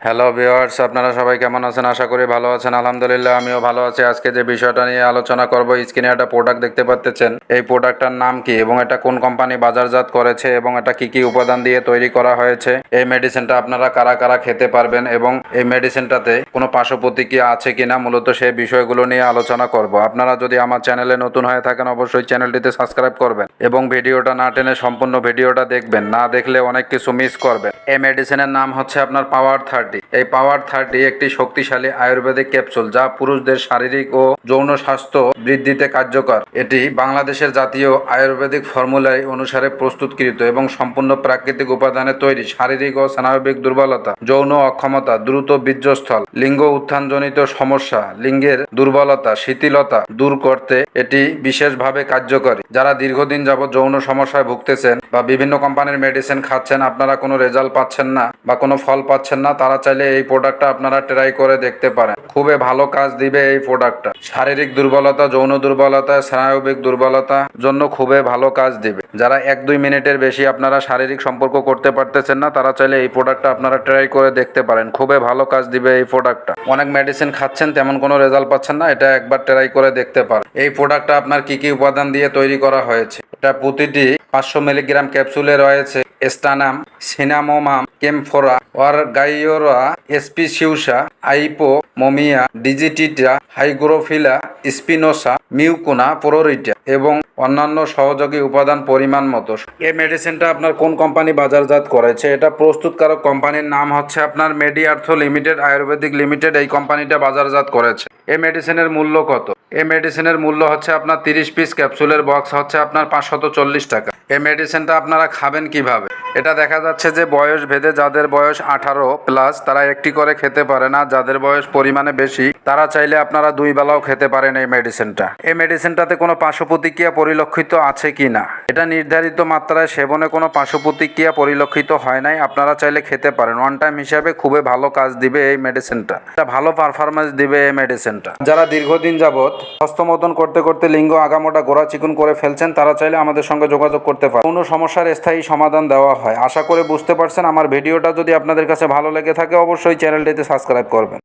Hello viewers, আপনারা সবাই কেমন আছেন? আশা করি ভালো আছেন। আলহামদুলিল্লাহ আমিও ভালো আছি। আজকে যে বিষয়টা নিয়ে আলোচনা করব, স্ক্রিনে একটা প্রোডাক্ট দেখতে পাচ্ছেন। এই প্রোডাক্টটার নাম কি এবং এটা কোন কোম্পানি বাজারজাত করেছে এবং এটা কি কি উপাদান দিয়ে তৈরি করা হয়েছে, এই মেডিসিনটা আপনারা কারা কারা খেতে পারবেন এবং এই মেডিসিনটাতে কোনো পার্শ্ব প্রতিক্রিয়া আছে কিনা, মূলত সেই বিষয়গুলো নিয়ে আলোচনা করব। আপনারা যদি আমার চ্যানেলে নতুন হয়ে থাকেন অবশ্যই চ্যানেলটিতে সাবস্ক্রাইব করবেন এবং ভিডিওটা না টেনে সম্পূর্ণ ভিডিওটা দেখবেন, না দেখলে অনেক কিছু মিস করবেন। এই মেডিসিনের নাম হচ্ছে আপনার পাওয়ার 30। এই পাওয়ার 30 একটি শক্তিশালী আয়ুর্বেদিক ক্যাপসুল যা পুরুষদের শারীরিক ও যৌন স্বাস্থ্য বৃদ্ধিতে কার্যকর। এটি বাংলাদেশের জাতীয় আয়ুর্বেদিক ফর্মুলাই অনুসারে প্রস্তুতকৃত এবং সম্পূর্ণ প্রাকৃতিক উপাদানে তৈরি। শারীরিক ও স্নায়বিক দুর্বলতা, যৌন অক্ষমতা, দ্রুত বীর্যস্থল, লিঙ্গ উত্থানজনিত সমস্যা, লিঙ্গের দুর্বলতা, শিথিলতা দূর করতে এটি বিশেষভাবে কার্যকরী। যারা দীর্ঘদিন যাবৎ যৌন সমস্যায় ভুগতেছেন বা বিভিন্ন কোম্পানির মেডিসিন খাচ্ছেন, আপনারা কোনো রেজাল্ট পাচ্ছেন না বা কোনো ফল পাচ্ছেন না, তারা চাইলে এই প্রোডাক্টটা আপনারা ট্রাই করে দেখতে পারেন। খুবই ভালো কাজ দিবে এই প্রোডাক্টটা। শারীরিক দুর্বলতা, যৌন দুর্বলতা, স্নায়বিক দুর্বলতা জন্য খুবই ভালো কাজ দিবে। যারা 1-2 মিনিটের বেশি আপনারা শারীরিক সম্পর্ক করতে পারতেছেন না, তারা চাইলে এই প্রোডাক্টটা আপনারা ট্রাই করে দেখতে পারেন। খুবই ভালো কাজ দিবে এই প্রোডাক্টটা। অনেক মেডিসিন খাচ্ছেন, তেমন কোনো রেজাল্ট পাচ্ছেন না, এটা একবার ট্রাই করে দেখতে পারেন। এই প্রোডাক্টটা আপনার কি কি উপাদান দিয়ে তৈরি করা হয়েছে? এটা প্রতিটি 500 মিলিগ্রাম ক্যাপসুলে রয়েছে স্টানাম, সিনামোমাম, কেমফোরা, অরগাইওরা, এসপিসিউসা, আইপোমোমিয়া, ডিজিটিটা, হাইগ্রোফিলা, স্পিনোসা, মিউকোনা, পোরোরিটা এবং অন্যান্য সহযোগী উপাদান পরিমাণ মতো। এই মেডিসিনটা আপনার কোন কোম্পানি বাজারজাত করেছে? এটা প্রস্তুতকারক কোম্পানির নাম হচ্ছে আপনার মেডিআর্থো লিমিটেড আয়ুর্বেদিক লিমিটেড। এই কোম্পানিটা বাজারজাত করেছে। এই মেডিসিনের মূল্য কত? এই মেডিসিনের মূল্য হচ্ছে আপনার 30 পিস ক্যাপসুলের বক্স হচ্ছে আপনার 540 টাকা। এই মেডিসিনটা আপনারা খাবেন কিভাবে? এটা দেখা যাচ্ছে যে বয়স ভেদে, যাদের বয়স 18+ তারা একটি করে খেতে পারে না, যাদের বয়স পরিমাণে বেশি তারা চাইলে আপনারা 2 বেলাও খেতে পারেন এই মেডিসিনটা। এই মেডিসিনটাতে কোনো পার্শ্ব প্রতিক্রিয়া পরিলক্ষিত আছে কি না, এটা নির্ধারিত মাত্রায় সেবনে কোনো পার্শ্ব প্রতিক্রিয়া পরিলক্ষিত হয় নাই। আপনারা চাইলে খেতে পারেন। ওয়ান টাইম হিসাবে খুবই ভালো কাজ দিবে এই মেডিসিনটা। এটা ভালো পারফরমেন্স দিবে এই মেডিসিনটা। যারা দীর্ঘদিন যাবৎ হস্তমোদন করতে করতে লিঙ্গ আগামোটা গোড়া চিকুন করে ফেলছেন, তারা চাইলে আমাদের সঙ্গে যোগাযোগ করতে পারেন। কোনো সমস্যার স্থায়ী সমাধান দেওয়া হয়। আশা করে বুঝতে পারছেন। আমার ভিডিওটা যদি আপনাদের কাছে ভালো লেগে থাকে অবশ্যই চ্যানেলটিতে সাবস্ক্রাইব করবেন।